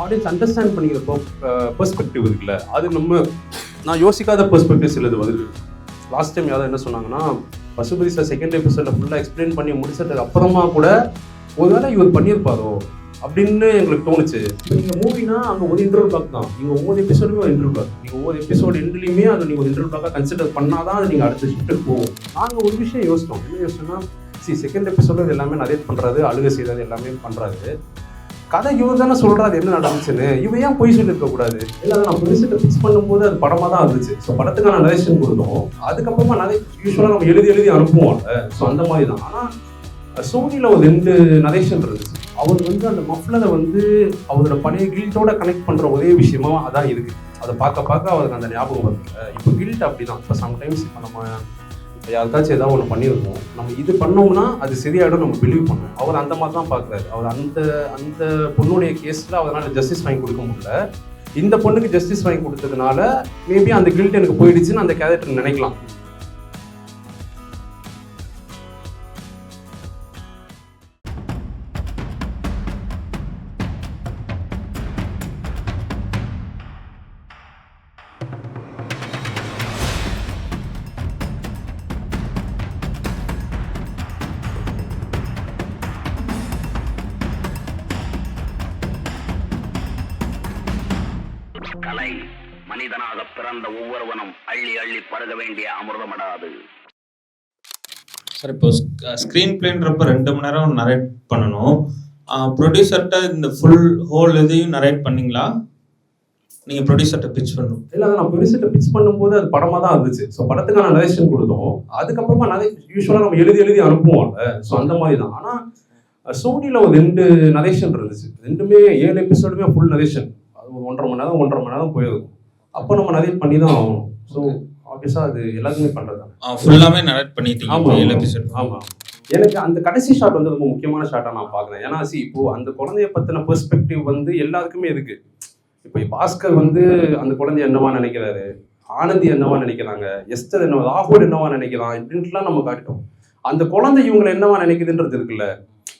Audience understand பண்ணிக்கிற perspective இருக்குல்ல, அது நான் யோசிக்காத பெர்ஸ்பெக்டிவ் சிலது வருது. லாஸ்ட் டைம் யாரும் என்ன சொன்னாங்கன்னா, பசுபதி சார் செகண்ட் எபிசோட ஃபுல்லாக எக்ஸ்பிளைன் பண்ணி முடிச்சதுக்கு அப்புறமா கூட ஒருவேளை இவர் பண்ணியிருப்பாரோ அப்படின்னு எங்களுக்கு தோணுச்சு. இப்போ நீங்கள் மூவினா அங்கே ஒரு இன்டர்வல் பிளாக் தான், நீங்கள் ஒவ்வொரு எபிசோடுமே ஒரு இன்டர்வல் பிளாக், நீங்கள் ஒவ்வொரு எபிசோடு எண்ட்லையுமே அதை நீங்கள் ஒரு இன்டர்வல் பிளாக்காக கன்சிடர் பண்ணாதான் அது நீங்கள் அடுத்த ஷிஃப்ட்டுக்கு போகும். நாங்கள் ஒரு விஷயம் யோசித்தோம். என்ன யோசிச்சோம்னா, செகண்ட் எபிசோட இது எல்லாமே நரேட் பண்ணுறது, அழுக செய்கிறது எல்லாமே பண்ணுறாரு. கதை இவர் தானே சொல்கிறாரு என்ன நடந்துச்சுன்னு, இவன் ஏன் பொய் சொல்லியிருக்கக்கூடாது? இல்லை நான் ப்ரொடியூசர்கிட்ட ஃபிக்ஸ் பண்ணும்போது அது படமாக தான் இருந்துச்சு. ஸோ படத்துக்கான நரேஷன் கொடுத்தோம். அதுக்கப்புறமா யூஸ்வலாக நம்ம எழுதி அனுப்புவோம்ல. ஸோ அந்த மாதிரி தான். ஆனால் சோனியில் ஒரு 2 நரேஷன் இருந்துச்சு. அவர் அந்த மஃப்ளரை அவரோட பழைய கில்ட்டோட கனெக்ட் பண்ணுற ஒரே விஷயமா அதான் இருக்குது. அதை பார்க்க அவருக்கு அந்த ஞாபகம் வருது. இப்போ கில்ட் அப்படி தான். இப்போ சம்டைம்ஸ் இப்போ நம்ம யாருக்காச்சும் ஏதாவது ஒன்று பண்ணியிருக்கோம், நம்ம இது பண்ணோம்னா அது சரியாயிடும் நம்ம பிலீவ் பண்ணோம். அவர் அந்த மாதிரி தான் பார்க்குறாரு. அவர் அந்த பொண்ணுடைய கேஸில் அவரால் ஜஸ்டிஸ் வாங்கி கொடுக்க முடியல. இந்த பொண்ணுக்கு ஜஸ்டிஸ் வாங்கி கொடுத்ததுனால மேபி அந்த கில்ட் எனக்கு போயிடுச்சுன்னு அந்த கேரக்டர் நினைக்கலாம். கலை மனிதனாக பிறந்த ஒவ்வொருவனும் அள்ளி அள்ளி பருக வேண்டிய அமிர்தமடாது. சார், இப்போ ஸ்க்ரீன் பிளேன்றப்ப 2 மணி நேரம் நரேட் பண்ணணும். ப்ரொடியூசர்கிட்ட இந்த ஃபுல் ஹோல் இதையும் நரேட் பண்ணீங்களா? நீங்கள் ப்ரொடியூசர்கிட்ட பிச் பண்ணணும். இல்லை, நான் ப்ரொடியூசர்கிட்ட பிச் பண்ணும்போது அது படமாக தான் இருந்துச்சு. ஸோ படத்துக்கான நரேஷன் கொடுத்தோம். அதுக்கப்புறமா யூஸ்வலாக நம்ம எழுதி அனுப்புவோம்ல. ஸோ அந்த மாதிரி தான். ஆனால் சோனியில் ஒரு 2 நரேஷன் இருந்துச்சு. 2மே 7 எபிசோடுமே ஃபுல் நரேஷன். அது 1.5 மணி நேரம் போயிருக்கும். அப்போ நம்ம நரேட் பண்ணி தான் ஆகணும். ஸோ ஆப்வியஸாக அது எல்லாருமே பண்ணுறது தான். ஃபுல்லாமே நரேட் பண்ணிட்டீங்க. ஆமாம், 7 எபிசோட். ஆமாம். எனக்கு அந்த கடைசி ஷாட் ரொம்ப முக்கியமான ஷாட்டாக நான் பார்க்குறேன். ஏன்னா இப்போ அந்த குழந்தைய பற்றின பெர்ஸ்பெக்டிவ் எல்லாருக்குமே இருக்கு. இப்போ பாஸ்கர் அந்த குழந்தைய என்னவா நினைக்கிறாரு, ஆனந்தி என்னவா நினைக்கிறாங்க, எஸ்தர் என்னவா, ராகுல் என்னவா நினைக்கிறான், இப்படின்ட்டுலாம் நம்ம காட்டிட்டோம். அந்த குழந்தை இவங்களை என்னவா நினைக்குதுன்றது இருக்குல்ல.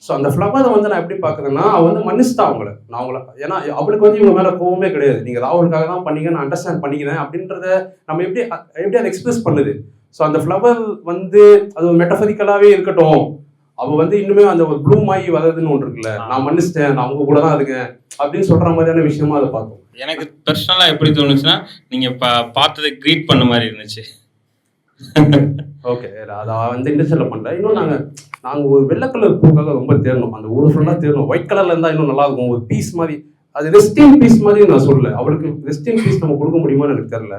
ஸோ அந்த ஃப்ளவரை நான் எப்படி பார்க்குறேன்னா, அவள் மன்னிச்சிட்டா அவங்கள. ஏன்னா அவளுக்கு இவங்க மேலே கோவமே கிடையாது. நீங்கள் ராகுலுக்காக தான் பண்ணீங்க, நான் அண்டர்ஸ்டாண்ட் பண்ணிக்கிறேன் அப்படின்றத நம்ம எப்படி அதை எக்ஸ்பிரஸ் பண்ணுது. ஸோ அந்த ஃப்ளவர் அது ஒரு மெட்டஃபரிக்கலாகவே இருக்கட்டும். அவள் இன்னுமே அந்த ஒரு ப்ளூம் ஆகி வர்றதுன்னு ஒன்று இருக்குல்ல, நான் மன்னிச்சிட்டேன், நான் அவங்க கூட தான் இருக்கேன் அப்படின்னு சொல்கிற மாதிரியான விஷயமா அதை பார்த்தோம். எனக்கு பர்சனலாக எப்படி தோணுச்சுன்னா, நீங்கள் பார்த்ததை க்ரீட் பண்ண மாதிரி இருந்துச்சு. ஓகே, அதை இண்டஸ்ட்ரியில் பண்ணல. இன்னும் நாங்கள் ஒரு வெள்ளை கலர் பூக்காக ரொம்ப தேடணும். அந்த ஊர் ஃபுல்லாக தேடணும். ஒயிட் கலரில் இருந்தால் இன்னும் நல்லா இருக்கும். ஒரு பீஸ் மாதிரி, அது ரெஸ்டின் பீஸ் மாதிரி நான் சொல்லலை. அவளுக்கு ரெஸ்டின் பீஸ் நம்ம கொடுக்க முடியுமான்னு எனக்கு தெரியல.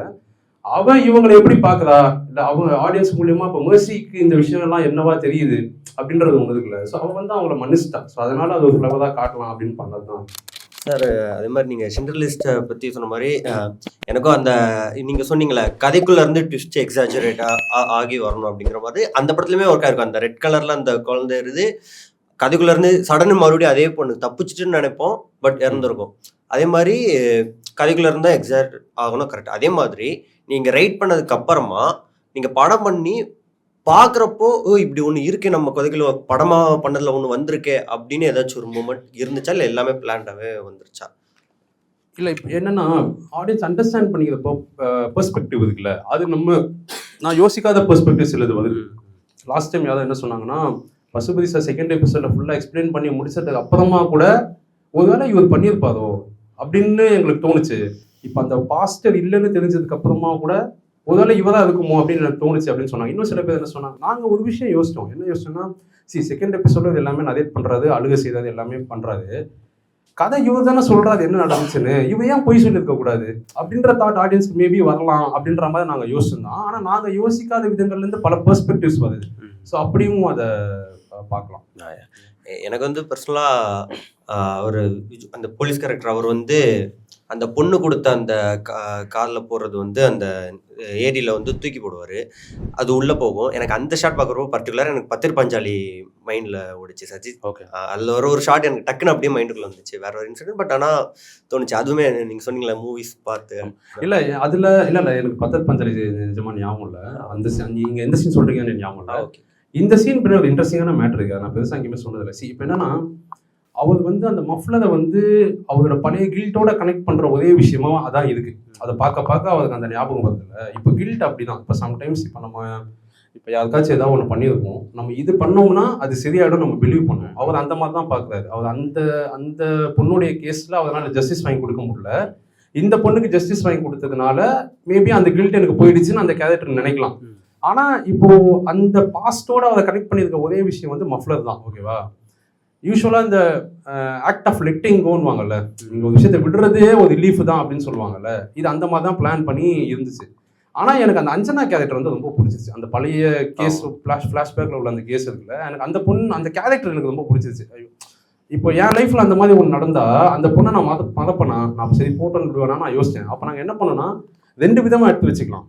அவன் இவங்களை எப்படி பார்க்குறா, இல்லை அவங்க ஆடியன்ஸ் மூலியமா இப்போ மெர்சிக்கு இந்த விஷயம்லாம் என்னவா தெரியுது அப்படின்றது ஒன்று இருக்குல்ல. ஸோ அவன் அவங்கள மன்னிச்சிட்டான். ஸோ அதனால அது ஒரு ஃப்ளவராக காட்டலாம் அப்படின்னு பண்ணது தான் சார். அதே மாதிரி நீங்கள் சிண்ட்ரலிஸ்ட்டை பற்றி சொன்ன மாதிரி எனக்கும் அந்த நீங்கள் சொன்னீங்களே கதைக்குள்ளே இருந்து ட்விஸ்ட் எக்ஸாஜரேட்டாக ஆகி வரணும் அப்படிங்கிற மாதிரி அந்த படத்துலையுமே ஒர்க்காக இருக்கும். அந்த ரெட் கலரில் அந்த குழந்தை இருந்து கதைக்குள்ளேருந்து சடனு மறுபடியும் அதே பொண்ணு தப்பிச்சிட்டுன்னு நினைப்போம், பட் இறந்துருக்கும். அதே மாதிரி கதைக்குள்ளே இருந்தால் எக்ஸாக்ட் ஆகணும், கரெக்ட். அதே மாதிரி நீங்கள் ரைட் பண்ணதுக்கு அப்புறமா நீங்கள் படம் பண்ணி பார்க்குறப்போ இப்படி ஒன்று இருக்கே, நம்ம கதைக்குள்ள படமாக பண்ணதில் ஒன்று வந்திருக்கே அப்படின்னு ஏதாச்சும் ஒரு மூமெண்ட் இருந்துச்சா, இல்லை எல்லாமே பிளான்டாகவே வந்துருச்சா? இல்லை, இப்போ என்னன்னா ஆடியன்ஸ் அண்டர்ஸ்டாண்ட் பண்ணிக்கிற பெர்ஸ்பெக்டிவ் இருக்குல்ல, அது நான் யோசிக்காத பெர்ஸ்பெக்டிவ் சிலது வருது. லாஸ்ட் டைம் யாரும் என்ன சொன்னாங்கன்னா, பசுபதி சார் செகண்ட் எபிசோட ஃபுல்லாக எக்ஸ்பிளைன் பண்ணி முடிச்சதுக்கு அப்புறமா கூட ஒருவேளை இவர் பண்ணியிருப்பாரோ அப்படின்னு எங்களுக்கு தோணுச்சு. இப்போ அந்த பாஸ்டர் இல்லைன்னு தெரிஞ்சதுக்கு அப்புறமா கூட ஒருவேளை இவராக இருக்குமோ அப்படின்னு எனக்கு தோணுச்சு அப்படின்னு சொன்னாங்க. இன்னும் சில பேர் என்ன சொன்னாங்க, நாங்கள் ஒரு விஷயம் யோசித்தோம். என்ன யோசிச்சோம்னா, செகண்ட் எபிசோட இது எல்லாமே நரேட் பண்ணுறது, அழுக செய்கிறது எல்லாமே பண்ணுறாரு. கதை இவர் தானே சொல்கிறாரு என்ன நடந்துச்சுன்னு, இவன் ஏன் பொய் சொல்லியிருக்கக்கூடாது அப்படின்ற தாட் ஆடியன்ஸ்க்கு மேபி வரலாம் அப்படின்ற மாதிரி நாங்கள் யோசிச்சிருந்தோம். ஆனால் நாங்கள் யோசிக்காத விதங்கள்லேருந்து பல பெர்ஸ்பெக்டிவ்ஸ் வருது. ஸோ அப்படியும் அதை பார்க்கலாம். எனக்கு பர்சனலாக ஒரு அந்த போலீஸ் கேரக்டர் அவர் அந்த பொண்ணு கொடுத்த அந்த காரில் போடுறது அந்த ஏரியில் தூக்கி போடுவார், அது உள்ளே போகும். எனக்கு அந்த ஷாட் பார்க்குறப்போ பர்டிகுலராக எனக்கு பத்திர பஞ்சாலி மைண்டில் ஓடிச்சு சஜித். ஓகே, அதில் ஒரு ஷாட் எனக்கு டக்குன்னு அப்படியே மைண்டுக்குள்ளே வந்துச்சு, வேற ஒரு இன்சிடென்ட். பட் ஆனால் தோணுச்சு, அதுவுமே நீங்கள் சொன்னீங்களா மூவிஸ் பார்த்து. இல்லை அதில் இல்லை எனக்கு பத்திர பஞ்சாலி நிஜமாக ஞாபகம் இல்லை. நீங்கள் எந்த சீன் சொல்கிறீங்கன்னு ஞாபகம் இல்லை. ஓகே, இந்த சீன் பின்னாடி ஒரு இன்ட்ரெஸ்டிங்கான மேட்டர் இருக்குது. நான் பெருசாக எங்கேயுமே சொன்னதில்லை. இப்போ என்னன்னா, அவர் வந்து அந்த மஃப்ளரை வந்து அவரோட பழைய கில்ட்டோட கனெக்ட் பண்ற ஒரே விஷயமா அதான் இருக்கு. அதை பார்க்க அவருக்கு அந்த ஞாபகம் வருதுல்ல. இப்போ கில்ட் அப்படிதான். இப்போ சம்டைம்ஸ் இப்போ நம்ம இப்போ யாருக்காச்சும் ஏதாவது ஒன்று பண்ணியிருக்கோம், நம்ம இது பண்ணோம்னா அது சரியாயிடும் நம்ம பிலீவ் பண்ணுவோம். அவர் அந்த மாதிரி தான் பார்க்குறாரு. அவர் அந்த அந்த பொண்ணுடைய கேஸில் அவரால் ஜஸ்டிஸ் வாங்கி கொடுக்க முடியல. இந்த பொண்ணுக்கு ஜஸ்டிஸ் வாங்கி கொடுத்ததுனால மேபி அந்த கில்ட் எனக்கு போயிடுச்சுன்னு அந்த கேரக்டர் நினைக்கலாம். ஆனா இப்போ அந்த பாஸ்டோட அதை கனெக்ட் பண்ணியிருக்க ஒரே விஷயம் வந்து மஃப்ளர் தான். ஓகேவா? யூஸ்வலாக இந்த ஆக்ட் ஆஃப் லெட்டிங் கோன்னு வாங்கல்ல, நீங்கள் ஒரு விஷயத்தை விடுறதே ஒரு ரிலீஃப் தான் அப்படின்னு சொல்லுவாங்கல்ல, இது அந்த மாதிரி தான் பிளான் பண்ணி இருந்துச்சு. ஆனால் எனக்கு அந்த அஞ்சனா கேரக்டர் வந்து ரொம்ப பிடிச்சிச்சு. அந்த பழைய கேஸ் ஃப்ளாஷ்பேக்கில் உள்ள அந்த கேஸ் இருக்குல்ல, எனக்கு அந்த பொண்ணு அந்த கேரக்டர் எனக்கு ரொம்ப பிடிச்சிச்சு. இப்போ என் லைஃப்பில் அந்த மாதிரி ஒன்று நடந்தால் அந்த பொண்ணை நான் மதப்பேனா, நான் சரி போட்டோன்னு விடுவேனா நான் யோசித்தேன். அப்போ நாங்கள் என்ன பண்ணோன்னா 2 விதமாக எடுத்து வச்சுக்கலாம்.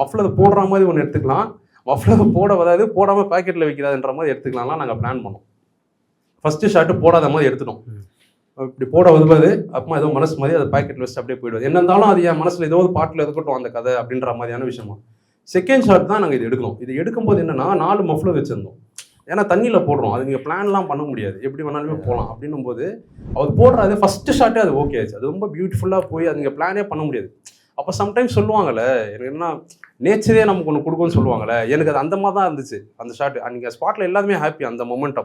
மஃப்ளர் போடுற மாதிரி ஒன்று எடுத்துக்கலாம், மஃப்ளர் போட வராது போடாமல் பேக்கெட்டில் வைக்கிறாதுன்ற மாதிரி எடுத்துக்கலாம்லாம் நாங்கள் பிளான் பண்ணோம். ஃபஸ்ட்டு ஷார்ட்டு போடாத மாதிரி எடுத்துட்டோம். இப்படி போட வருவது அப்புறமா ஏதோ மனசு மாதிரி அதை பேக்கெட்டில் வச்சு அப்படியே போயிடுவது. என்ன இருந்தாலும் அது என் மனசில் ஏதோ ஒரு பாட்டில் இருக்கட்டும் அந்த கதை அப்படின்ற மாதிரியான விஷயமா. செகண்ட் ஷார்ட் தான் நாங்கள் இது எடுக்கணும். இது எடுக்கும்போது என்னன்னா 4 மஃப்ளர் வச்சுருந்தோம். ஏன்னா தண்ணியில் போடுறோம், அது நீங்கள் பிளான்லாம் பண்ண முடியாது, எப்படி வேணாலுமே போகலாம். அப்படின்னும் போது அவர் போடுறது ஃபஸ்ட்டு ஷார்ட்டே அது ஓகே ஆச்சு. அது ரொம்ப பியூட்டிஃபுல்லாக போய் அது நீங்கள் பிளானே பண்ண முடியாது. அப்போ சம்டைம்ஸ் சொல்லுவாங்கள்ல, எனக்கு என்ன நேச்சரே நமக்கு ஒன்று கொடுக்கும்னு சொல்லுவாங்கள்ல, எனக்கு அது அந்த மாதிரி தான் இருந்துச்சு அந்த ஷார்ட். நீங்கள் ஸ்பாட்டில் எல்லாருமே ஹாப்பி அந்த மொமெண்ட்.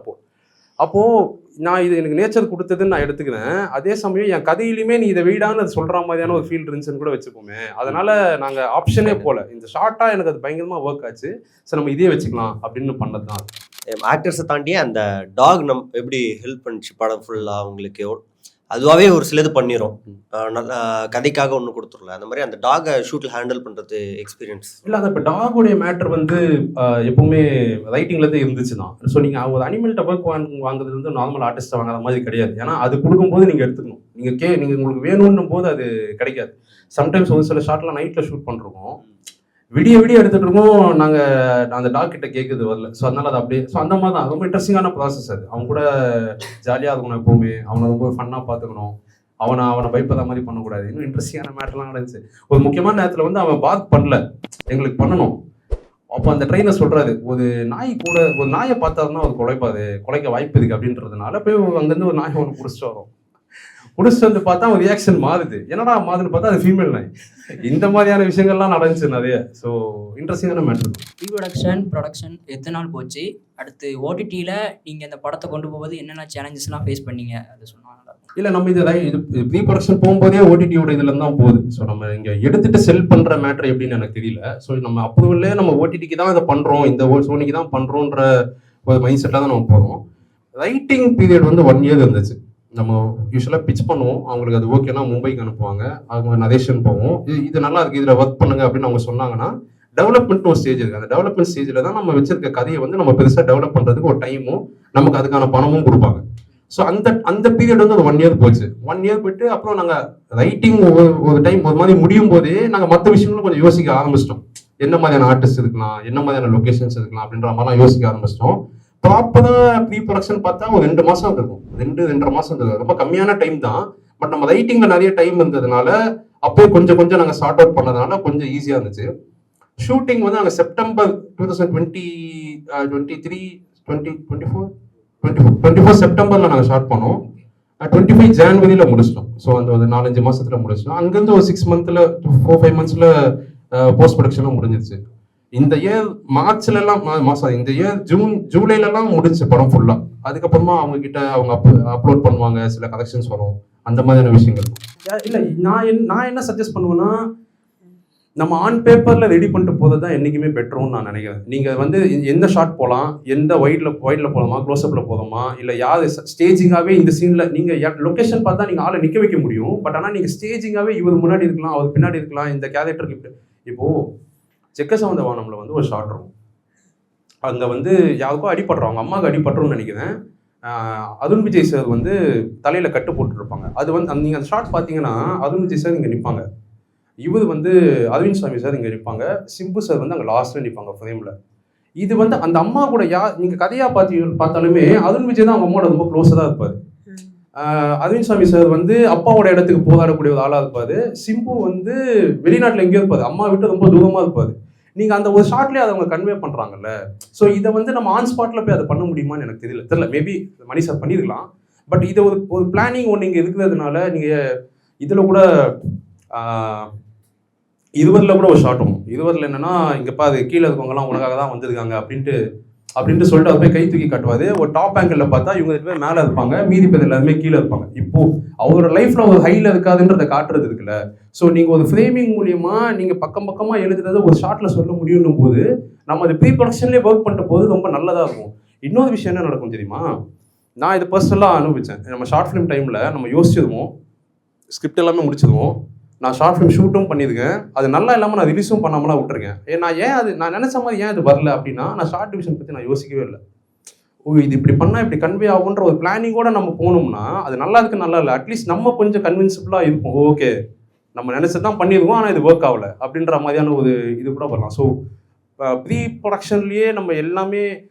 அப்போது நான் இது எனக்கு நேச்சர் கொடுத்ததுன்னு நான் எடுத்துக்கிறேன். அதே சமயம் என் கதையிலுமே நீ இதை வீடான்னு அது சொல்கிற மாதிரியான ஒரு ஃபீல் இருந்துச்சுன்னு கூட வச்சுப்போமே. அதனால் நாங்கள் ஆப்ஷனே போகல. இந்த ஷார்ட்டாக எனக்கு அது பயங்கரமாக ஒர்க் ஆச்சு. சரி நம்ம இதே வச்சுக்கலாம் அப்படின்னு பண்ணது தான். ஆக்டர்ஸை தாண்டியே அந்த டாக் எப்படி ஹெல்ப் பண்ணிச்சு படம் ஃபுல்லாக உங்களுக்கு? அதுவாகவே ஒரு சிலது பண்ணிடும், கதைக்காக ஒன்று கொடுத்துடல. அந்த மாதிரி அந்த டாகை ஷூட்டில் ஹேண்டில் பண்ணுறது எக்ஸ்பீரியன்ஸ் இல்லை. அது இப்போ டாகுடைய மேட்டர் வந்து எப்பவுமே ரைட்டிங்லேருந்து இருந்துச்சு தான். ஸோ நீங்கள் ஒரு அனிமல்கிட்ட ஒர்க் வாங்குறது வந்து நார்மல் ஆர்டிஸ்ட்டை வாங்குற மாதிரி கிடையாது. ஏன்னா அது கொடுக்கும்போது நீங்கள் எடுத்துக்கணும். நீங்கள் உங்களுக்கு வேணும்னும் போது அது கிடைக்காது. சம்டைம்ஸ் ஒரு சில ஷார்ட்லாம் நைட்டில் ஷூட் பண்ணுறோம், விடிய எடுத்துகிட்டு இருக்கோம், நாங்கள் அந்த டாக் கிட்ட கேட்குறது வரல. ஸோ அதனால் அது அப்படியே. ஸோ அந்த மாதிரி தான் ரொம்ப இன்ட்ரெஸ்டிங்கான ப்ராசஸ் அது. அவங்க கூட ஜாலியாக இருக்கணும், எப்போவுமே அவனை ரொம்ப ஃபன்னாக பார்த்துக்கணும், அவனை பயப்பட மாதிரி பண்ணக்கூடாது. இன்னும் இன்ட்ரெஸ்டிங்கான மேட்டர்லாம் நடந்துச்சு. ஒரு முக்கியமான நேரத்தில் வந்து அவன் பாத் பண்ணல, எங்களுக்கு பண்ணணும். அப்போ அந்த ட்ரெயினர் சொல்கிறாரு, ஒரு நாயை பார்த்தாருன்னா அவர் குலைக்க வாய்ப்பு இருக்குது அப்படின்றதுனால போய் அங்கேருந்து ஒரு நாயை ஒன்று பிடிச்சிட்டு வரும். பிடிச்சிட்டு வந்து பார்த்தா ஒரு ரியாக்ஷன் மாறுது. என்னடா மாறுதுன்னு பார்த்தா அது ஃபீமேல் நாய். இந்த மாதிரியான விஷயங்கள்லாம் நடந்துச்சு நிறைய. ஸோ இன்ட்ரெஸ்டிங்கான மேட்டர். ப்ரொடக்ஷன் எத்தனை நாள் போச்சு? அடுத்து ஓடிடியில் நீங்கள் இந்த படத்தை கொண்டு போகும்போது என்னென்ன சேலஞ்சஸ்லாம் ஃபேஸ் பண்ணீங்க அதை சொன்னாங்க. இல்லை, நம்ம இது ப்ரீ ப்ரொடக்ஷன் போகும்போதே ஓடிடியோட இதில் தான் போகுது. ஸோ நம்ம இங்கே எடுத்துட்டு செல் பண்ணுற மேட்டர் எப்படின்னு எனக்கு தெரியல. ஸோ நம்ம அப்ரூவல்லே நம்ம ஓடிடிக்கு தான் இதை பண்ணுறோம், இந்த சோனிக்கு தான் பண்ணுறோன்ற ஒரு மைண்ட் செட்டில் தான் நம்ம போகிறோம். ரைட்டிங் பீரியட் வந்து 1 year இருந்துச்சு. நம்ம யூஸ்வலாக பிச் பண்ணுவோம், அவங்களுக்கு அது ஓகேனா மும்பைக்கு அனுப்புவாங்க, அவங்க நரேஷன் போவோம், இது நல்லா இருக்குது இதில் ஒர்க் பண்ணுங்க அப்படின்னு அவங்க சொன்னாங்கன்னா டெவலப்மெண்ட் ஒரு ஸ்டேஜ் இருக்குது. அந்த டெவலப்மெண்ட் ஸ்டேஜில் தான் நம்ம வச்சிருக்க கதையை வந்து நம்ம பெருசாக டெவலப் பண்ணுறதுக்கு ஒரு டைமும் நமக்கு அதுக்கான பணமும் கொடுப்பாங்க. ஸோ அந்த பீரியட் வந்து ஒரு 1 year போச்சு. 1 year போயிட்டு அப்புறம் நாங்கள் ரைட்டிங் ஒரு டைம் ஒரு மாதிரி முடியும் போதே நாங்கள் மற்ற விஷயங்களும் கொஞ்சம் யோசிக்க ஆரம்பிச்சிட்டோம். என்ன மாதிரியான ஆர்டிஸ்ட் இருக்கலாம், என்ன மாதிரியான லொகேஷன்ஸ் இருக்கலாம் அப்படின்ற மாதிரிலாம் யோசிக்க ஆரம்பிச்சிட்டோம். ப்ராப்பராக ப்ரீ ப்ரொடக்ஷன் பார்த்தா ஒரு 2 மாதம் இருக்கும், 2-2.5 மாதம் இருக்கும். ரொம்ப கம்மியான டைம் தான். பட் நம்ம ரைட்டிங்கில் நிறைய டைம் இருந்ததுனால அப்போயே கொஞ்சம் நாங்கள் சார்ட் அவுட் பண்ணதுனால கொஞ்சம் ஈஸியாக இருந்துச்சு. ஷூட்டிங் வந்து நாங்கள் செப்டம்பர் 2024 செப்டம்பரில் நாங்கள் ஸ்டார்ட் பண்ணோம். 25 ஜனவரியில் முடிச்சிட்டோம். ஸோ அந்த ஒரு 4-5 மாதத்தில் முடிச்சிட்டோம். அங்கேருந்து ஒரு 6 months 4-5 months போஸ்ட் ப்ரொடக்ஷனும் முடிஞ்சிருச்சு. இந்த இயர் மார்ச்லலாம் இந்த இயர் ஜூலைலலாம் முடிஞ்சு படம் ஃபுல்லாக. அதுக்கப்புறமா அவங்க கிட்ட அவங்க அப்லோட் பண்ணுவாங்க, சில கலெக்ஷன்ஸ் வரும், அந்த மாதிரியான விஷயங்கள். இல்லை, நான் என்ன சஜஸ்ட் பண்ணுவேன்னா, நம்ம ஆன் பேப்பரில் ரெடி பண்ணிட்டு போகிறது தான் என்றைக்குமே பெட்டரும்னு நான் நினைக்கிறேன். நீங்கள் வந்து எந்த ஷாட் போகலாம், எந்த வைடில் போகலாமா, க்ளோஸ்அப்பில் போகலாமா, இல்லை யார் ஸ்டேஜிங்காகவே இந்த சீனில் நீங்கள் லொக்கேஷன் பார்த்தா நீங்கள் ஆளை நிற்க வைக்க முடியும். பட் ஆனால் நீங்கள் ஸ்டேஜிங்காகவே இவர் முன்னாடி இருக்கலாம், அவர் பின்னாடி இருக்கலாம், இந்த கேரக்டருக்கு இப்போது செக்கசவந்த வானம்ல வந்து ஒரு ஷாட் இருக்கும். அங்கே வந்து யாருக்கும் அடிபடுறோம், அவங்க அம்மாவுக்கு அடிபட்டுரும்னு நினைக்கிறேன். அருண் விஜய் சார் வந்து தலையில் கட்டு போட்டுருப்பாங்க. அது வந்து நீங்கள் அந்த ஷாட் பார்த்தீங்கன்னா அருண் விஜய் சார் இங்கே நிற்பாங்க, இவர் வந்து அரவிந்த் சாமி சார் இங்கே நிற்பாங்க, சிம்பு சார் வந்து அங்கே லாஸ்ட்டில் நிற்பாங்க ஃப்ரேமில். இது வந்து அந்த அம்மா கூட நீங்கள் கதையாக பார்த்தாலுமே அருண் விஜய் தான் அவங்க அம்மாவோட ரொம்ப க்ளோஸாக தான் இருப்பார். அரவிந்த் சாமி சார் வந்து அப்பாவோட இடத்துக்கு போராடக்கூடிய ஒரு ஆளாக இருப்பார். சிம்பு வந்து வெளிநாட்டில் எங்கேயோ இருப்பார், அம்மா விட்டு ரொம்ப தூரமாக இருப்பார். நீங்கள் அந்த ஒரு ஷார்ட்லேயே அதை அவங்க கன்வே பண்ணுறாங்கல்ல. ஸோ இதை வந்து நம்ம ஆன் ஸ்பாட்டில் போய் அதை பண்ண முடியுமான்னு எனக்கு தெரியல. மேபி மணி சார் பண்ணியிருக்கலாம். பட் இது ஒரு பிளானிங் ஒன்று இங்கே இருக்கிறதுனால நீங்கள் இதில் கூட 20 கூட ஒரு ஷார்ட் வரும். 20 என்னன்னா இங்கப்பா அது கீழே இருக்கவங்கலாம் உனக்காக தான் வந்திருக்காங்க அப்படின்ட்டு சொல்லிட்டு அதை போய் கை தூக்கி காட்டுவாது. ஒரு டாப் ஆங்கிள் பார்த்தா இவங்க 2 பேர் மேலே இருப்பாங்க, மீதி பேர் எல்லாருமே கீழே இருப்பாங்க. இப்போ அவரோட லைஃப்ல ஒரு ஹைல இருக்காதுன்றதை காட்டுறது இருக்குல்ல. ஸோ நீங்கள் ஒரு ஃப்ரேமிங் மூலியமா நீங்கள் பக்கமா எழுதுறத ஒரு ஷார்ட்ல சொல்ல முடியும் போது நம்ம அது ப்ரீ ப்ரொடக்ஷன்லேயே ஒர்க் பண்ணிட்ட போது ரொம்ப நல்லதாக இருக்கும். இன்னொரு விஷயம் என்ன நடக்கும் தெரியுமா, நான் இது பர்சனலாக அனுபவிச்சேன். நம்ம ஷார்ட் ஃபிலிம் டைமில் நம்ம யோசிச்சிருவோம், ஸ்கிரிப்ட் எல்லாமே முடிச்சிருவோம், நான் ஷார்ட் ஃபிலிம் ஷூட்டும் பண்ணியிருக்கேன், அது நல்லா இல்லாமல் நான் ரிலீஸும் பண்ணாமலாம் விட்டுருக்கேன். நான் நினச்ச மாதிரி ஏன் அது வரல அப்படின்னா நான் ஷார்ட் டிவிஷன் பற்றி நான் யோசிக்கவே இல்லை. இது இப்படி பண்ணால் இப்படி கன்வே ஆகுன்ற ஒரு பிளானிங்கோட நம்ம போனோம்னா அது நல்லா இருக்கு நல்லா இல்லை, அட்லீஸ்ட் நம்ம கொஞ்சம் கன்வின்சிபிளாக இருப்போம். ஓகே நம்ம நினச்சது தான் பண்ணிடுவோம், ஆனால் இது ஒர்க் ஆகலை அப்படின்ற மாதிரியான ஒரு இது கூட வரலாம். ஸோ ப்ரீ ப்ரொடக்ஷன்லேயே நம்ம எல்லாமே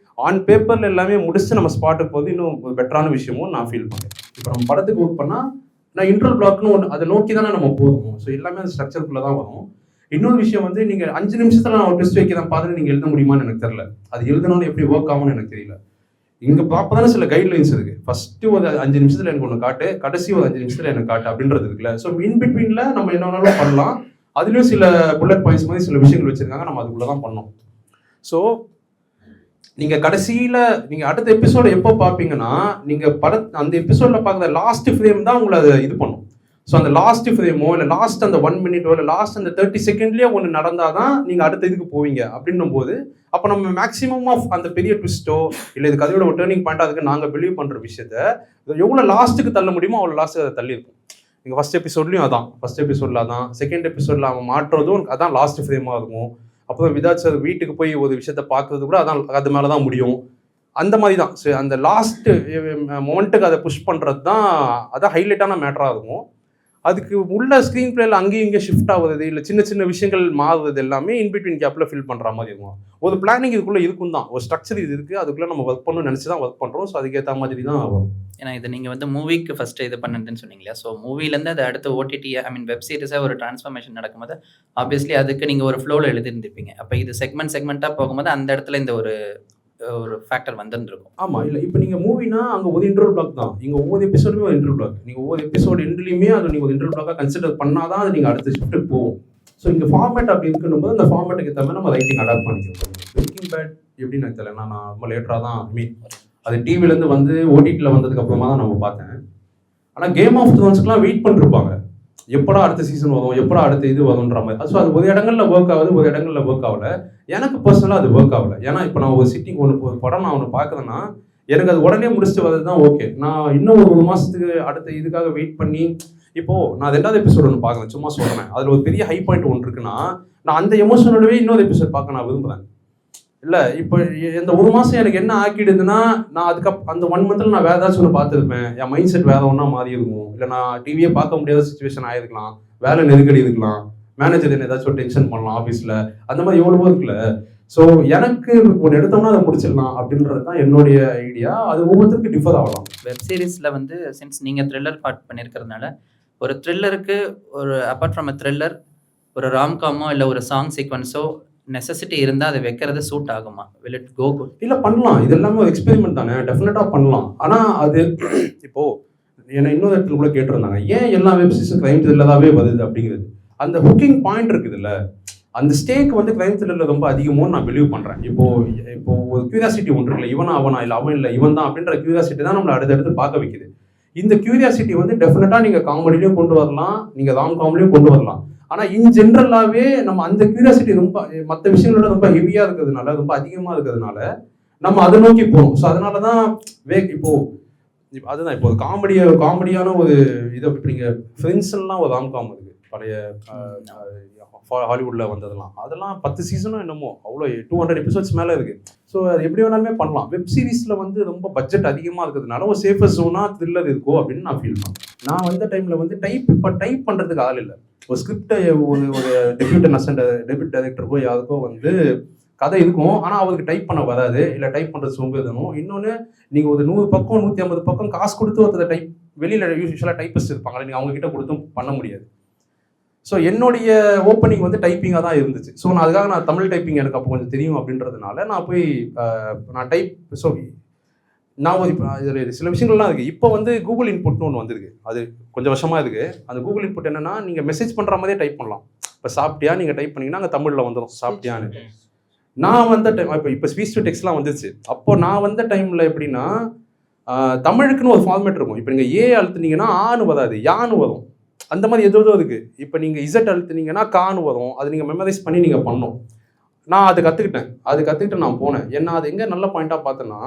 ஆன் பேப்பரில் எல்லாமே முடிச்சு நம்ம ஸ்பாட்டுக்கு போது இன்னும் ஒரு பெட்டரான விஷயமும் நான் ஃபீல் பண்ணேன். இப்போ நம்ம படத்துக்கு ஒர்க் பண்ணால் நான் இன்ட்ரல் பிளாக்னு ஒன்று அதை நோக்கி தானே நம்ம போதும். ஸோ எல்லாமே அந்த ஸ்ட்ரக்சருக்குள்ளே தான் வரும். இன்னொரு விஷயம் வந்து நீங்கள் 5 நிமிஷத்தில் நான் ஒரு டெஸ்ட் வைக்கிறேன் பார்த்துட்டு நீங்கள் எழுத முடியுமான்னு எனக்கு தெரியல. அது எழுதணும்னு எப்படி ஒர்க் ஆகும்னு எனக்கு தெரியல. இங்கே ப்ராப்பரான சில கைட்லைன்ஸ் இருக்குது. ஃபஸ்ட்டு ஒரு 5 நிமிஷத்தில் எனக்கு ஒன்று காட்டு, கடைசி ஒரு 5 நிமிஷத்தில் எனக்கு காட்டு அப்படின்றது இருக்குல்ல. ஸோ இன் பிட்வீனில் நம்ம என்ன வேணாலும் பண்ணலாம். அதுலேயும் சில புல்லட் பாயிண்ட்ஸ் மாதிரி சில விஷயங்கள் வச்சுருக்காங்க, நம்ம அதுக்குள்ளே தான் பண்ணோம். ஸோ நீங்கள் கடைசியில் நீங்கள் அடுத்த எபிசோட எப்போ பார்ப்பீங்கன்னா நீங்கள் அந்த எபிசோடில் பார்க்குற லாஸ்ட் ஃப்ரேம் தான் உங்களை அதை இது பண்ணும். ஸோ அந்த லாஸ்ட் ஃப்ரேமோ இல்லை லாஸ்ட் அந்த 1 மினிட்டோ இல்லை லாஸ்ட் அந்த 30 செகண்ட்லேயே ஒன்று நடந்தால் தான் நீங்கள் அடுத்த இதுக்கு போவீங்க. அப்படின்னும் போது அப்போ நம்ம மேக்ஸிமம் ஆஃப் அந்த பெரிய ட்விஸ்ட்டோ இல்லை இது கதையோட ஒரு டேர்னிங் பாயிண்ட் அதுக்கு நாங்கள் பிலீவ் பண்ணுற விஷயத்த எவ்வளோ லாஸ்ட்டுக்கு தள்ள முடியுமோ அவ்வளோ லாஸ்ட்டுக்கு அதை தள்ளியிருக்கும். நீங்கள் ஃபஸ்ட் எபிசோட்லையும் அதான், ஃபஸ்ட் எபிசோடில் அதான், செகண்ட் எபிசோடில் அவன் மாற்றுறதும் அதான் லாஸ்ட் ஃப்ரேமாக இருக்கும். அப்புறம் விதாத் சார் வீட்டுக்கு போய் ஒரு விஷயத்த பார்க்கறது கூட அதான் அது மேலே தான் முடியும். அந்த மாதிரி தான். ஸோ அந்த லாஸ்ட் மொமெண்ட்டுக்கு அதை புஷ் பண்ணுறது தான் அதான் ஹைலைட்டான மேட்டராக இருக்கும். அதுக்கு உள்ள ஸ்க்ரீன் பிளேல அங்கேயும் இங்கே ஷிஃப்ட் ஆகுறது இல்லை சின்ன சின்ன விஷயங்கள் மாறுறது எல்லாமே இன்பிட்வீன் கேப்பில் ஃபில் பண்ணுற மாதிரி இருக்கும். ஒரு பிளானிங் இதுக்குள்ளே இருக்கும் தான், ஒரு ஸ்ட்ரக்சர் இது இருக்குது, அதுக்குள்ளே நம்ம ஒர்க் பண்ணணும்னு நினச்சி தான் ஒர்க் பண்ணுறோம். ஸோ அதுக்கேற்ற மாதிரி தான் வரும். ஏன்னா இது நீங்கள் வந்து மூவிக்கு ஃபஸ்ட்டு இது பண்ணுறதுன்னு சொன்னீங்களா, ஸோ மூவிலேருந்து அது அடுத்து ஓடிடி வெப் சீரிஸாக ஒரு டிரான்ஸ்ஃபர்மேஷன் நடக்கும்போது ஆப்வியஸ்லி அதுக்கு நீங்கள் ஒரு ஃப்ளோவில் எழுதிருந்துருப்பீங்க. அப்போ இது செக்மெண்ட்டாக போகும்போது அந்த இடத்துல இந்த ஒரு ஃபேக்டர் வந்துருக்கும். ஆமாம், இல்லை இப்போ நீங்கள் மூவினா அங்கே ஒரு இன்டர்வல் பிளாக் தான், இங்கே ஒவ்வொரு எபிசோடுமே ஒரு இன்டர்வல் பிளாக். நீங்கள் ஒவ்வொரு எபிசோடு எண்ட்லையுமே அது நீங்கள் ஒரு இன்டர்வல் பிளாக்காக கன்சிடர் பண்ணால் தான் அது நீங்கள் அடுத்த ஷிஃப்ட்டுக்கு போகும். ஸோ இங்கே ஃபார்மேட் அப்படி இருக்குன்னு போது அந்த ஃபார்மேட்டுக்கு ஏற்ற மாதிரி நம்ம ரைட்டிங் அடாப்ட் பண்ணிக்கிறோம். பிரேக்கிங் பேட் எப்படின்னு எனக்கு தெரியல, நான் ரொம்ப லேட்டராக தான் அது டிவிலேருந்து வந்து ஓடிடியில் வந்ததுக்கு அப்புறமா தான் நம்ம பார்த்தேன். ஆனால் கேம் ஆஃப் த்ரோன்ஸ்க்குலாம் வெயிட் பண்ணிருப்பாங்க, எப்படா அடுத்த சீசன் வரும், எப்படா அடுத்த இது வரும்ன்ற மாதிரி. ஸோ அது ஒரு இடங்களில் ஒர்க் ஆகுது, ஒரு இடங்களில் ஒர்க் ஆகல. எனக்கு பர்சனலாக அது ஒர்க் ஆகல. ஏன்னா இப்போ நான் ஒரு சிட்டிங் ஒரு படம் நான் ஒன்று பார்க்குறேன்னா எனக்கு அது உடனே முடிச்சுட்டு வரது தான் ஓகே. நான் இன்னும் ஒரு மாதத்துக்கு அடுத்த இதுக்காக வெயிட் பண்ணி இப்போது நான் 2வது எபிசோட் ஒன்று பார்க்குறேன், சும்மா சொல்கிறேன். அதில் ஒரு பெரிய ஹை பாயிண்ட் ஒன்று இருக்குன்னா நான் அந்த எமோஷனோடவே இன்னொரு எபிசோட் பார்க்க நான் விரும்புகிறேன். இல்லை இப்போ இந்த ஒரு மாதம் எனக்கு என்ன ஆக்கிடுதுன்னா நான் அந்த 1 மந்த்தில் நான் வேறு ஏதாச்சும் ஒன்று பார்த்துருப்பேன், என் மைண்ட் செட் வேறு ஒன்றா மாறி இருக்கும். இல்லை நான் டிவியே பார்க்க முடியாத சுச்சுவேஷன் ஆகிருக்கலாம், வேலை நெருக்கடி இருக்கலாம், மேனேஜர் என்ன ஏதாச்சும் டென்ஷன் பண்ணலாம் ஆஃபீஸில், அந்த மாதிரி எவ்வளவோ இருக்குல்ல. ஸோ எனக்கு ஒன்று எடுத்தோம்னா அதை முடிச்சிடலாம் அப்படின்றது தான் என்னுடைய ஐடியா. அது ஒவ்வொருத்தருக்கு டிஃபர் ஆகலாம். வெப் சீரிஸில் வந்து சின்ஸ் நீங்கள் த்ரில்லர் பார்ட் பண்ணியிருக்கிறதுனால ஒரு த்ரில்லருக்கு ஒரு அப்பார்ட் ஃப்ரம் அ த்ரில்லர் ஒரு ராம்காமோ இல்லை ஒரு சாங் சீக்வன்ஸோ நெசசிட்டி இருந்தால் அதை வைக்கிறது சூட் ஆகுமா? will it go good? இல்லை பண்ணலாம், இது எல்லாமே ஒரு எக்ஸ்பெரிமெண்ட் தானே, டெஃபினட்டாக பண்ணலாம். ஆனால் அது இப்போது என்னை இன்னொரு இடத்துல கூட கேட்டிருந்தாங்க, ஏன் எல்லா வெப் சீரிஸும் கிரைம் த்ரில்லராகவே வருது அப்படிங்கிறது. அந்த ஹுக்கிங் பாயிண்ட் இருக்குதுல்ல, அந்த ஸ்டேக் வந்து கிரைம் த்ரில்லரில் ரொம்ப அதிகமாக நான் பிலீவ் பண்ணுறேன். இப்போ ஒரு கியூரியாசிட்டி ஒன்று இருக்குல்ல, இவனா அவனா இல்லை அவன் இல்லை இவன் தான் அப்படின்ற கியூரியாசிட்டி தான் நம்மளை அடுத்தடுத்து பார்க்க வைக்குது. இந்த கியூரியாசிட்டி வந்து டெஃபினட்டாக நீங்கள் காமெடிலையும் கொண்டு வரலாம், நீங்கள் ராம் காமெடிலையும் கொண்டு வரலாம். ஆனால் இன் ஜென்ரலாகவே நம்ம அந்த கியூரியாசிட்டி ரொம்ப மற்ற விஷயங்களோட ரொம்ப ஹெவியாக இருக்கிறதுனால, ரொம்ப அதிகமாக இருக்கிறதுனால நம்ம அதை நோக்கி போகணும். ஸோ அதனால தான் அதுதான் இப்போ ஒரு காமெடியான ஒரு இது. இப்போ நீங்கள் ஃப்ரெண்ட்ஸ்லாம் ஒரு ராம் காம் இருக்குது, பழைய ஹாலிவுட்டில் வந்ததெல்லாம், அதெல்லாம் 10 சீசனும் என்னமோ அவ்வளோ 200 எபிசோட்ஸ் மேலே இருக்குது. ஸோ அது எப்படி வேணாலுமே பண்ணலாம். வெப் சீரிஸில் வந்து ரொம்ப பட்ஜெட் அதிகமாக இருக்கிறதுனால ஒரு சேஃபர் ஜோனாக த்ரில்லர் இருக்கோ அப்படின்னு நான் ஃபீல் பண்ணேன். நான் வந்த டைமில் வந்து டைப் பண்ணுறதுக்கு ஆள் இல்லை. ஒரு ஸ்கிரிப்டை ஒரு டெபியூட் டைரக்டருக்கோ யாருக்கோ வந்து கதை இருக்கும், ஆனால் அவருக்கு டைப் பண்ண வராது, இல்லை டைப் பண்ணுறது சோம்பேறித்தனம். இன்னொன்று நீங்கள் ஒரு 100 பக்கம் 150 பக்கம் காசு கொடுத்து ஒருத்தர் டைப் வெளியில் யூஸ்வலாக டைப்பிஸ்ட் இருப்பாங்க, நீங்கள் அவங்ககிட்ட கொடுத்தும் பண்ண முடியாது. ஸோ என்னுடைய ஓப்பனிங் வந்து டைப்பிங்காக தான் இருந்துச்சு. ஸோ நான் அதுக்காக நான் தமிழ் டைப்பிங் எனக்கு அப்போ கொஞ்சம் தெரியும் அப்படின்றதுனால நான் போய் நான் நான் இப்போ இதில் சில விஷயங்கள்லாம் இருக்குது. இப்போ வந்து கூகுள் இன்புட்னு ஒன்று வந்திருக்கு. அது கொஞ்சம் வருஷமாக இருக்குது. அந்த கூகுள் இன்புட் என்னென்னா, நீங்கள் மெசேஜ் பண்ணுற மாதிரியே டைப் பண்ணலாம். இப்போ சாப்பிட்டியா நீங்கள் டைப் பண்ணிங்கன்னா அங்கே தமிழில் வந்துடும் சாப்பிட்டியான்னு. நான் வந்த டைம் இப்போ ஸ்பீச் டு டெக்ஸ்ட்லாம் வந்துச்சு. அப்போ நான் வந்த டைமில் எப்படின்னா, தமிழுக்குன்னு ஒரு ஃபார்மேட் இருக்கும். இப்போ நீங்கள் ஏ அழுத்துனீங்கன்னா ஆன்னு வராது, யான்னு வரும். அந்த மாதிரி எதோ இருக்குது. இப்போ நீங்கள் இசட் அழுத்துனீங்கன்னா கான்னு வரும். அது நீங்கள் மெமரைஸ் பண்ணி நீங்கள் பண்ணணும். நான் அதை கற்றுக்கிட்டு நான் போனேன். ஏன்னா அது எங்கே நல்ல பாயிண்ட்டாக பார்த்தேன்னா,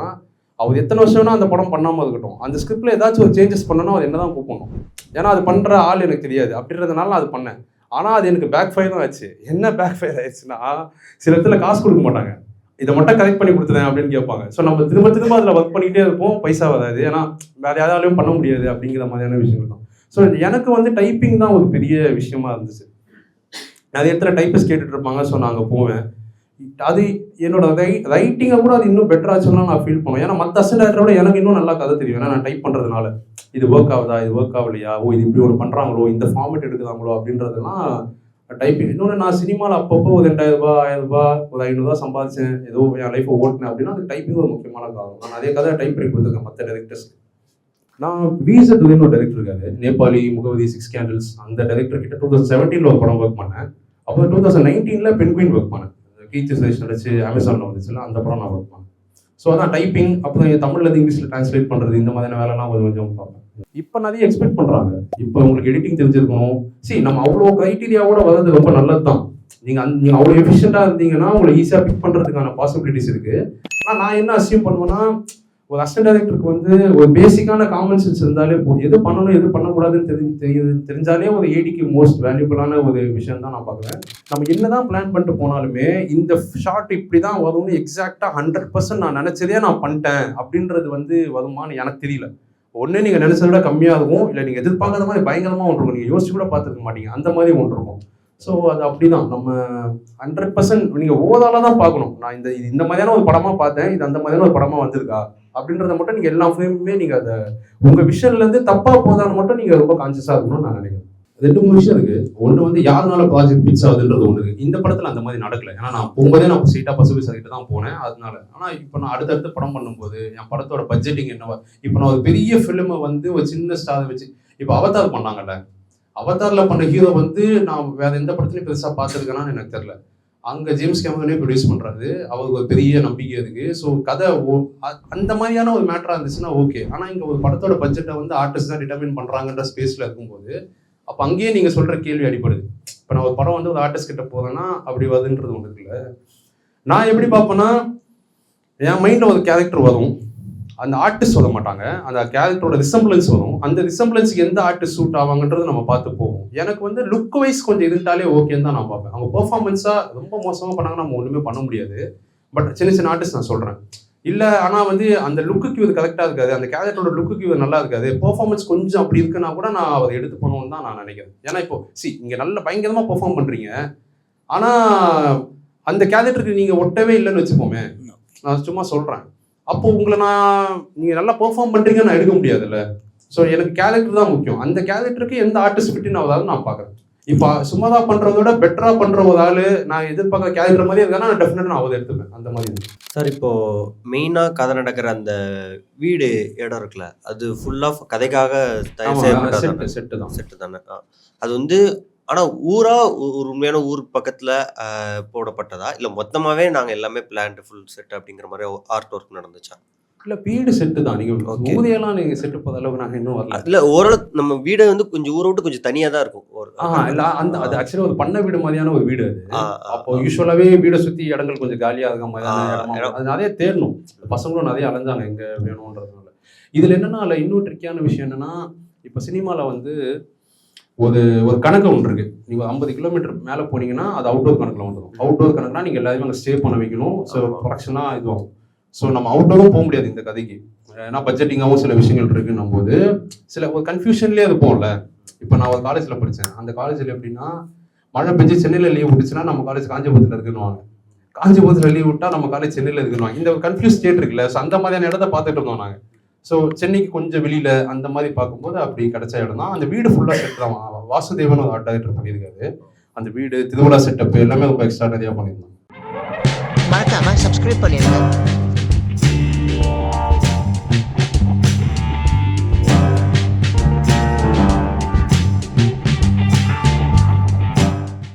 அவர் எத்தனை வருஷம்னா அந்த படம் பண்ணாமல் இருக்கட்டும், அந்த ஸ்கிரிப்டில் ஏதாச்சும் ஒரு சேஞ்சஸ் பண்ணணும், அவர் என்ன தான் கூப்பிடணும். ஏன்னா அது பண்ணுற ஆள் எனக்கு தெரியாது. அப்படின்றதுனால நான் அது பண்ணேன். ஆனால் அது எனக்கு பேக் ஃபயர் தான் ஆச்சு. என்ன பேக் ஃபயர் ஆயிடுச்சுன்னா, சில இடத்துல காசு கொடுக்க மாட்டாங்க. இதை மட்டும் கரெக்ட் பண்ணி கொடுத்துறேன் அப்படின்னு கேட்பாங்க. ஸோ நம்ம திரும்ப அதில் ஒர்க் பண்ணிகிட்டே இருப்போம், பைசா வராது. ஏன்னா வேறு யாராலையும் பண்ண முடியாது அப்படிங்கிற மாதிரியான விஷயங்கள் தான். ஸோ எனக்கு வந்து டைப்பிங் தான் ஒரு பெரிய விஷயமா இருந்துச்சு. நிறைய இடத்துல டைப்பிஸ்ட் கேட்டுட்டு இருப்பாங்க. ஸோ நான் அங்கே போவேன். அது என்னோட ரைட்டிங்கை கூட அது இன்னும் பெட்டராச்சுன்னா நான் ஃபீல் பண்ணுவேன். ஏன்னா மற்ற அசிஸ்டன்ட் விட எனக்கு இன்னும் நல்லா கதை தெரியும். ஏன்னா நான் டைப் பண்ணுறதுனால இது ஒர்க் ஆகுதா, இது ஒர்க் ஆகலையா, இது இப்படி ஒன்று பண்ணுறாங்களோ, இந்த ஃபார்மேட் எடுக்கிறாங்களோ அப்படின்றதெல்லாம் டைப்பிங். இன்னொன்று, நான் சினிமாவில் அப்பப்போ ஒரு 2000 ரூபா 1000 ரூபா ஒரு 500 ரூபா சம்பாதிச்சேன், ஏதோ என் லைஃப்பை ஓட்டினேன் அப்படின்னா அது டைப்பிங் ஒரு முக்கியமான காரணம். நான் அதே கதை டைப் பண்ணி கொடுத்துருக்கேன் மற்ற டைரக்டர்ஸ்க்கு. நான் விச துரைன்னு ஒரு டைரக்டர் இருக்காரு, நேபாளி முகவதி 6 கேண்டில்ஸ். அந்த டைரக்டர் கிட்ட 2017 ஒரு படம் ஒர்க் பண்ணேன். அப்புறம் 2019 பென்குயின் ஒர்க் பண்ணேன். கீர்த்தி சுரேஷ் நடிச்சு அமேசானில் வந்துச்சுல, அந்த படம் நான் ஒர்க் பண்ணேன். ஸோ அதான் டைப்பிங். அப்புறம் தமிழ்லேருந்து இங்கிலீஷில் ட்ரான்ஸ்லேட் பண்ணுறது, இந்த மாதிரியான வேலைலாம் கொஞ்சம் பார்ப்பேன். இப்போ நிறைய எக்ஸ்பெக்ட் பண்ணுறாங்க. இப்போ உங்களுக்கு எடிட்டிங் தெரிஞ்சிருக்கணும். நம்ம அவ்வளோ க்ரைட்டீரியாவோட வர்றது ரொம்ப நல்லது தான். நீங்கள் அவ்வளோ எஃபிஷியண்டாக இருந்தீங்கன்னா உங்களை ஈஸியாக பிக் பண்ணுறதுக்கான பாசிபிலிட்டிஸ் இருக்குது. ஆனால் நான் என்ன அசியூம் பண்ணுவேன்னா, ஒரு அசிஸ்டன்ட் டைரக்டருக்கு வந்து ஒரு பேசிக்கான காமன் சென்ஸ் இருந்தாலே போதும். எது பண்ணணும் எது பண்ணக்கூடாதுன்னு தெரிஞ்சாலே ஒரு ஏடிக்கு மோஸ்ட் வேல்யூபிளான ஒரு விஷயம் தான் நான் பார்க்குறேன். நம்ம என்னதான் பிளான் பண்ணிட்டு போனாலுமே இந்த ஷார்ட் இப்படி தான் வரும்னு எக்ஸாக்டாக 100% நான் நினச்சதே நான் பண்ணிட்டேன் அப்படின்றது வந்து வருமானு எனக்கு தெரியல. ஒன்று நீங்கள் நினச்சதை விட கம்மியாக இருக்கும், இல்லை நீங்கள் எதிர்பார்க்காத மாதிரி பயங்கரமாக ஒன்று இருக்கும், நீங்கள் யோசிச்சு கூட பார்த்துருக்க மாட்டீங்க, அந்த மாதிரி ஒன்று இருக்கும். ஸோ அது அப்படி தான் நம்ம 100% நீங்கள் ஓவராலாக தான் பார்க்கணும். நான் இந்த மாதிரியான ஒரு படமாக பார்த்தேன், இது அந்த மாதிரியான ஒரு படமாக வந்திருக்கா அப்படின்றத மட்டும் நீங்கள் எல்லா ஃபிலிமுமே நீங்கள் அதை உங்கள் விஷன்லேருந்து தப்பாக போதான்னு மட்டும் நீங்கள் ரொம்ப கான்சியஸாக இருக்கணும்னு நான் நினைக்கிறேன். 2 விஷயம் இருக்குது. ஒன்று வந்து யாருனால ப்ராஜெக்ட் பிச் ஆகுதுன்றது ஒன்று இருக்குது. இந்த படத்தில் அந்த மாதிரி நடக்கலை. ஏன்னா நான் போகும்போதே நான் ஸ்ட்ரெயிட்டாக பசுபதி சார் கிட்ட தான் போனேன். அதனால ஆனால் இப்போ நான் அடுத்தடுத்து படம் பண்ணும்போது என் படத்தோட பட்ஜெட்டிங் என்னவா, இப்போ நான் ஒரு பெரிய ஃபிலிமை வந்து ஒரு சின்ன ஸ்டாரை வச்சு, இப்போ அவதார் பண்ணாங்கல்ல, அவதாரில் பண்ண ஹீரோ வந்து நான் வேற எந்த படத்துலையும் பெருசாக பார்த்துருக்கேனான்னு எனக்கு தெரியல. அங்கே ஜேம்ஸ் கேமரனே ப்ரொடியூஸ் பண்ணுறாரு, அவருக்கு ஒரு பெரிய நம்பிக்கை இருக்குது. ஸோ கதை அந்த மாதிரியான ஒரு மேட்டராக இருந்துச்சுன்னா ஓகே. ஆனால் இங்கே ஒரு படத்தோட பட்ஜெட்டை வந்து ஆர்டிஸ்ட் தான் டிட்டர்மின் பண்ணுறாங்கன்ற ஸ்பேஸில் இருக்கும்போது அப்போ அங்கேயே நீங்கள் சொல்கிற கேள்வி அடிப்படுது. இப்போ நான் ஒரு படம் வந்து ஒரு ஆர்டிஸ்ட் கிட்ட போகிறேன்னா அப்படி வருதுன்றது ஒன்று இருக்குல்ல. நான் எப்படி பார்ப்பேன்னா, என் மைண்டில் ஒரு கேரக்டர் வரும், அந்த ஆர்டிஸ்ட் வர மாட்டாங்க, அந்த கேரக்டரோட ரிசம்பிளன்ஸ் வரும். அந்த ரிசம்பிளன்ஸுக்கு எந்த ஆர்டிஸ்ட் சூட் ஆவாங்கன்றது நம்ம பார்த்து போவோம். எனக்கு வந்து லுக் வைஸ் கொஞ்சம் இருந்தாலே ஓகேன்னு தான் நான் பார்ப்பேன். அவங்க பெர்ஃபார்மன்ஸாக ரொம்ப மோசமாக பண்ணாங்கன்னா நம்ம ஒன்றுமே பண்ண முடியாது. பட் சின்ன ஆர்டிஸ்ட் நான் சொல்கிறேன் இல்லை. ஆனால் வந்து அந்த லுக்குக்கு இது கரெக்டாக இருக்காது, அந்த கேரக்டரோட லுக்குக்கு இது நல்லா இருக்காது, பெர்ஃபார்மன்ஸ் கொஞ்சம் அப்படி இருக்குன்னா கூட நான் அதை எடுத்து பண்ணணும்னு தான் நான் நினைக்கிறேன். ஏன்னா இப்போ இங்கே நல்ல பயங்கரமாக பெர்ஃபார்ம் பண்ணுறீங்க, ஆனால் அந்த கேரக்டருக்கு நீங்கள் ஒட்டவே இல்லைன்னு வச்சுப்போமே, நான் சும்மா சொல்கிறேன். அப்போ உங்களை நீங்கள் நல்லா பெர்ஃபார்ம் பண்ணுறீங்கன்னு நான் எடுக்க முடியாதுல்ல. ஸோ எனக்கு கேரக்டர் தான் முக்கியம். அந்த கேரக்டருக்கு எந்த ஆர்டிஸ்ட் ஃபிட்டின் ஆகுதாலும் நான் பார்க்குறேன். இப்போ சும்மாதா பண்ணுறதோட பெட்டராக பண்ணுற ஒரு ஆள் நான் எதிர்பார்க்குற கேரக்டர் மாதிரி இருக்கா, நான் டெஃபினட்டாக நான் அதை எடுத்துப்பேன். அந்த மாதிரி சார். இப்போது மெயினாக கதை நடக்கிற அந்த வீடு இடம் இருக்குல்ல, அது ஃபுல்லாக கதைக்காக செட்டு தானே. அது வந்து ஆனால் ஒரு உண்மையான ஊர் பக்கத்தில் போடப்பட்டதா இல்லை மொத்தமாகவே நாங்கள் எல்லாமே பிளான்ட் ஃபுல் செட் அப்படிங்கிற மாதிரி ஆர்ட் ஒர்க் நடந்துச்சா? இல்லை, வீடு செட்டு தான். நீங்கள் ஊரையெல்லாம் நீங்கள் செட்டு போகிற அளவுக்கு நாங்கள் இன்னும் வரல. இல்லை, ஓரளவு நம்ம வீடு வந்து கொஞ்சம் ஊரை விட்டு கொஞ்சம் தனியாக தான் இருக்கும். இல்லை, அது ஆக்சுவலாக ஒரு பண்ண வீடு மாதிரியான ஒரு வீடு அது. அப்போ யூஸ்வலாகவே வீடை சுற்றி இடங்கள் கொஞ்சம் காலியாக இருக்க மாதிரியான இடம். அது நிறைய தேடணும். பசங்களும் நிறைய அலைஞ்சாங்க எங்கே வேணுன்றதுனால. இதில் என்னென்னா, அதில் இன்னும் ட்ரிக்கியான விஷயம் என்னென்னா, இப்போ சினிமாவில் வந்து ஒரு கணக்கு ஒன்று இருக்குது. நீங்கள் 50 கிலோமீட்டர் மேலே போனீங்கன்னா அது அவுட்டோர் கணக்கில் வந்துடும். அவுட்டோர் கணக்குனா நீங்கள் எல்லாருமே அங்கே ஸ்டே பண்ண வைக்கணும். ஸோ ப்ரொடக்ஷனாக இதுவாகும். ஸோ நம்ம அவுட்டோரும் போக முடியாது இந்த கதைக்கு. ஏன்னா பட்ஜெட்டிங்காகவும் சில விஷயங்கள் இருக்குன்னும் போது சில ஒரு கன்ஃபியூஷன்லேயே இருப்போம்ல. இப்போ நான் ஒரு காலேஜில் படித்தேன். அந்த காலேஜில் எப்படின்னா, மழை பெஞ்சு சென்னையில் லீவ் விட்டுச்சுன்னா நம்ம காலேஜ் காஞ்சிபுரத்தில் இருக்குன்னுவாங்க, காஞ்சிபுரத்தில் லீவ் விட்டால் நம்ம காலேஜ் சென்னையில் இருக்குன்னுவாங்க. இந்த கன்ஃபியூஸ் ஸ்டேட் இருக்குல்ல. ஸோ அந்த மாதிரியான இடத்த பார்த்துட்டு இருந்தோம் நாங்கள். ஸோ சென்னைக்கு கொஞ்சம் வெளியில் அந்த மாதிரி பார்க்கும்போது அப்படி கிடைச்ச இடம் தான். அந்த வீடு ஃபுல்லாக செட் தான். வாசுதேவன் ஒரு ஆர்ட் டைரக்டர் பண்ணியிருக்காரு. அந்த வீடு திருவிழா செட்டப் எல்லாமே ரொம்ப எக்ஸ்ட்ரா நிறையா பண்ணியிருந்தாங்க. மறக்காம சப்ஸ்கிரைப் பண்ணிடுங்க.